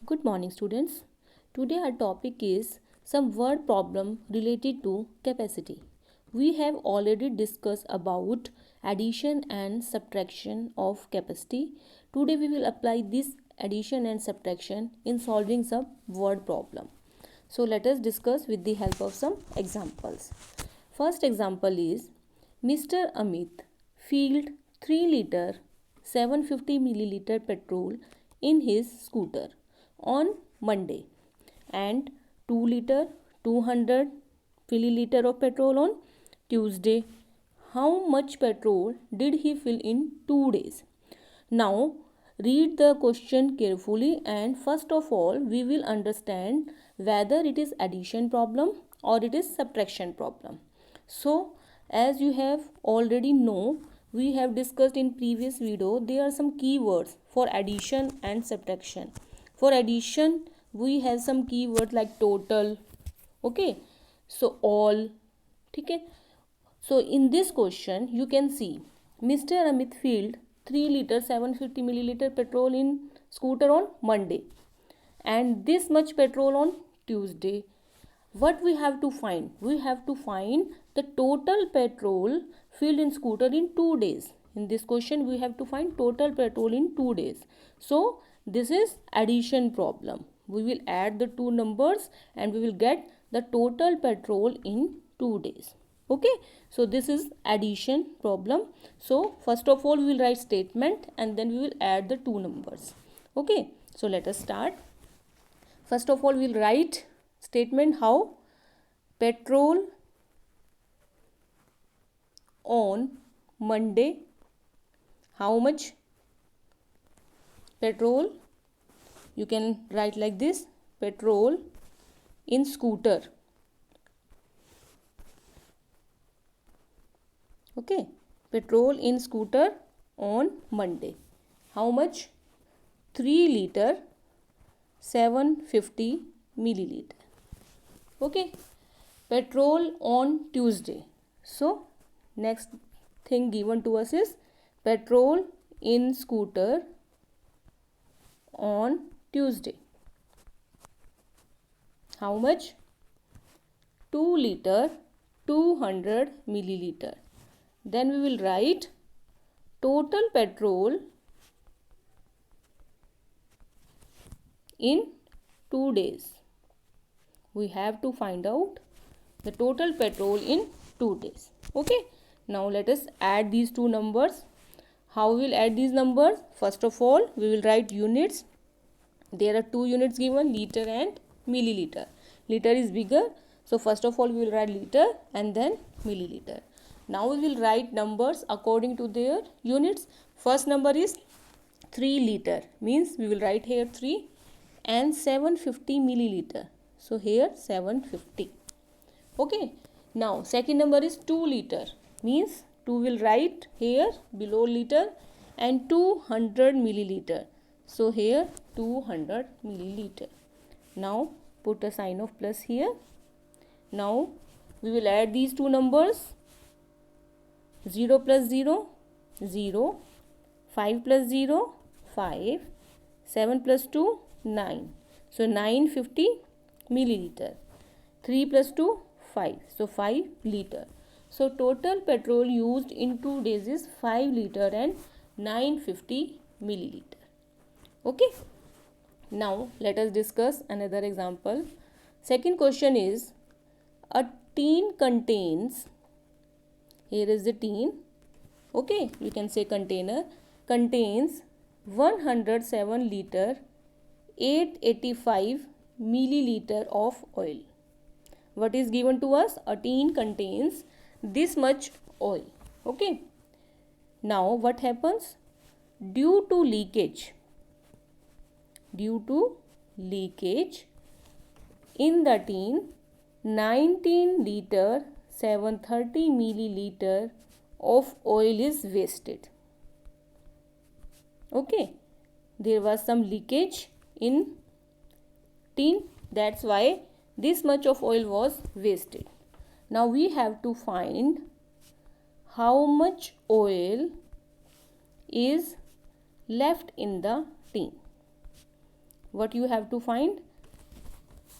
Good morning, students. Today our topic is some word problem related to capacity. We have already discussed about addition and subtraction of capacity. Today we will apply this addition and subtraction in solving some word problem. So let us discuss with the help of some examples. First example is Mr. Amit filled 3 liter 750 milliliter petrol in his scooter on Monday and 2 liter 200 milliliter of petrol on Tuesday. How much petrol did he fill in 2 days? Now read the question carefully, and first of all we will understand whether it is addition problem or it is subtraction problem. So as you have already know, we have discussed in previous video, there are some keywords for addition and subtraction. For addition we have some keywords like total, okay, so all, okay. So in this question you can see Mr. Amit filled 3 liter 750 milliliter petrol in scooter on Monday and this much petrol on Tuesday. What we have to find? We have to find the total petrol filled in scooter in 2 days. In this question we have to find total petrol in 2 days. So this is addition problem. We will add the two numbers and we will get the total petrol in 2 days. Okay, so this is addition problem. So first of all we will write statement and then we will add the two numbers. Okay, so let us start. First of all we will write statement how petrol on Monday, how much petrol, you can write like this, petrol in scooter, okay, petrol in scooter on Monday, how much, 3 liter 750 milliliter, okay. Petrol on Tuesday, so next thing given to us is petrol in scooter on Tuesday, how much, 2 liter 200 milliliter. Then we will write total petrol in 2 days. We have to find out the total petrol in 2 days. Okay, now let us add these two numbers. How we will add these numbers? First of all we will write units. There are two units given, liter and milliliter. Liter is bigger, so first of all we will write liter and then milliliter. Now we will write numbers according to their units. First number is 3 liter, means we will write here 3, and 750 milliliter, so here 750. Okay, now second number is 2 liter, means 2 will write here below liter, and 200 milliliter, so here 200 milliliter. Now put a sign of plus here. Now we will add these two numbers. 0 plus 0, 0, 5 plus 0, 5, 7 plus 2, 9. So 950 milliliter. 3 plus 2, 5. So 5 liter. So total petrol used in 2 days is 5 liter and 950 milliliter. Okay. Now let us discuss another example. Second question is, a tin contains, here is the tin, okay, you can say container, contains 107 liter 885 milliliter of oil. What is given to us? A tin contains this much oil. Okay, now what happens? Due to leakage in the tin, 19 liter 730 milliliter of oil is wasted. Okay, there was some leakage in tin, that's why this much of oil was wasted. Now we have to find how much oil is left in the tin. What you have to find?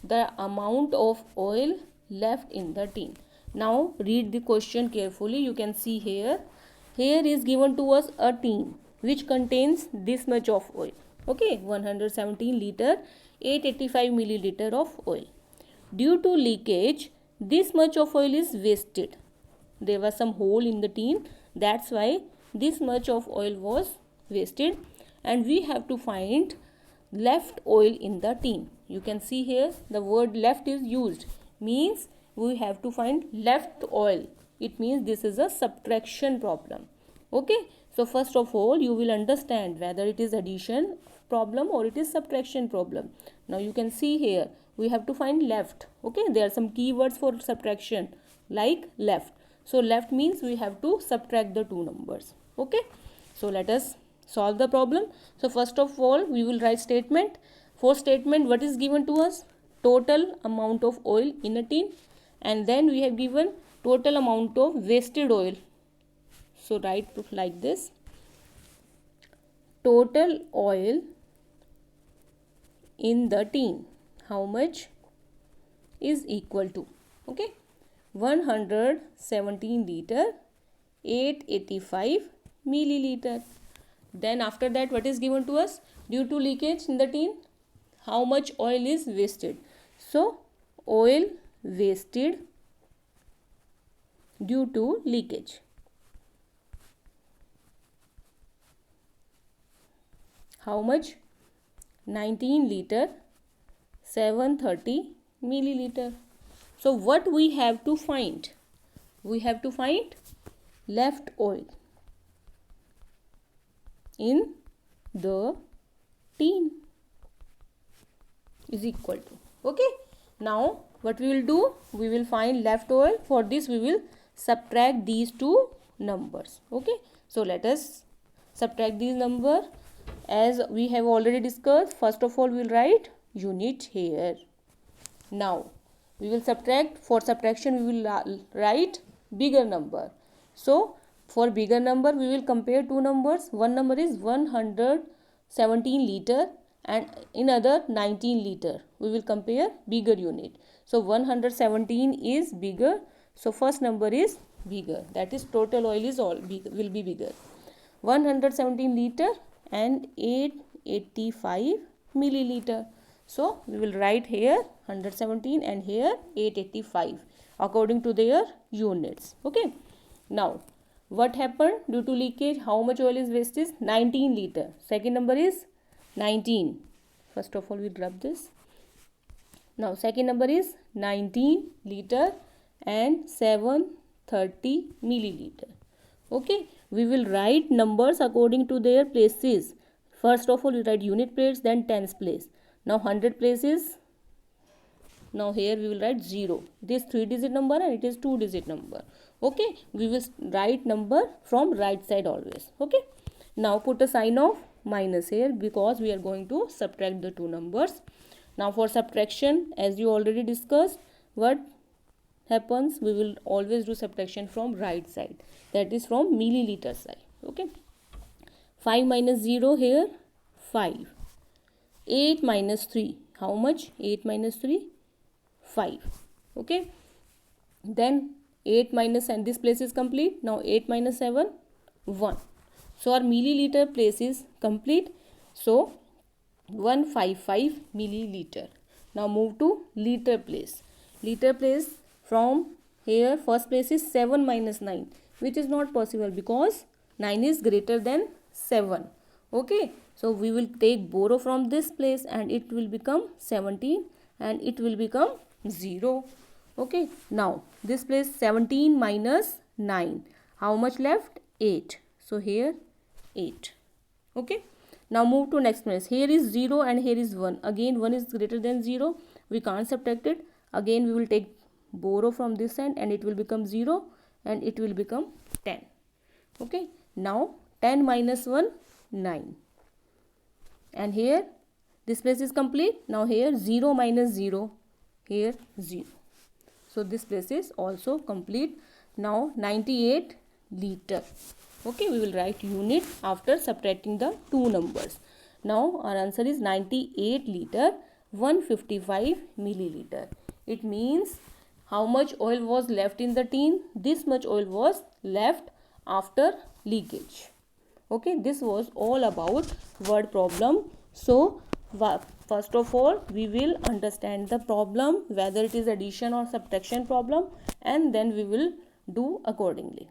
The amount of oil left in the tin. Now read the question carefully. You can see here is given to us a tin which contains this much of oil. Okay, 117 liter, 885 milliliter of oil. Due to leakage, this much of oil is wasted. There was some hole in the tin, that's why this much of oil was wasted, and we have to find left oil in the tin. You can see here the word left is used, means we have to find left oil. It means this is a subtraction problem. Okay, so first of all you will understand whether it is addition problem or it is subtraction problem. Now you can see here we have to find left. Okay, there are some keywords for subtraction like left. So left means we have to subtract the two numbers. Okay, so let us solve the problem. So first of all we will write statement. For statement, what is given to us? Total amount of oil in a tin, and then we have given total amount of wasted oil. So write like this: total oil in the tin, how much is equal to, okay, 117 liter, 885 milliliter. Then after that, what is given to us? Due to leakage in the tin, how much oil is wasted? So oil wasted due to leakage. How much? 19 liter, 730 milliliter. So what we have to find? We have to find left oil in the tin is equal to. Okay, now what we will do? We will find left oil. For this we will subtract these two numbers. Okay, so let us subtract these numbers. As we have already discussed, first of all we will write unit here. Now we will subtract. For subtraction we will write bigger number. So for bigger number we will compare two numbers. One number is 117 liter and in other 19 liter. We will compare bigger unit. So 117 is bigger, so first number is bigger, that is total oil is all will be bigger. 117 liter and 885 milliliter. So we will write here 117 and here 885 according to their units. Okay, now what happened? Due to leakage, how much oil is wasted? 19 liter. Second number is 19. First of all we rub this. Now second number is 19 liter and 730 milliliter. Okay, we will write numbers according to their places. First of all we write unit place, then tens place. Now 100 places. Now here we will write 0. It is 3-digit number and it is 2-digit number. Okay, we will write number from right side always. Okay, now put a sign of minus here because we are going to subtract the two numbers. Now for subtraction, as you already discussed, what happens? We will always do subtraction from right side, that is from milliliter side. Okay, 5 minus 0 here 5. 8 minus 3, how much? 8 minus 3, 5. Okay, then 8 minus, and this place is complete. Now 8 minus 7, 1. So our milliliter place is complete. So 155 milliliter. Now move to liter place. Liter place, from here first place is 7 minus 9, which is not possible because 9 is greater than 7. Okay, so we will take borrow from this place and it will become 17 and it will become 0. Okay, now this place 17 minus 9, how much left? 8. So here 8. Okay, now move to next place. Here is 0 and here is 1. Again 1 is greater than 0, we can't subtract it. Again we will take borrow from this end and it will become 0 and it will become 10. Okay, now 10 minus 1, 9. And here this place is complete. Now here 0 minus 0, here 0. So this place is also complete. Now 98 liter. Okay, we will write unit after subtracting the two numbers. Now our answer is 98 liter 155 milliliter. It means how much oil was left in the tin? This much oil was left after leakage. Okay, this was all about word problem. So first of all we will understand the problem, whether it is addition or subtraction problem, and then we will do accordingly.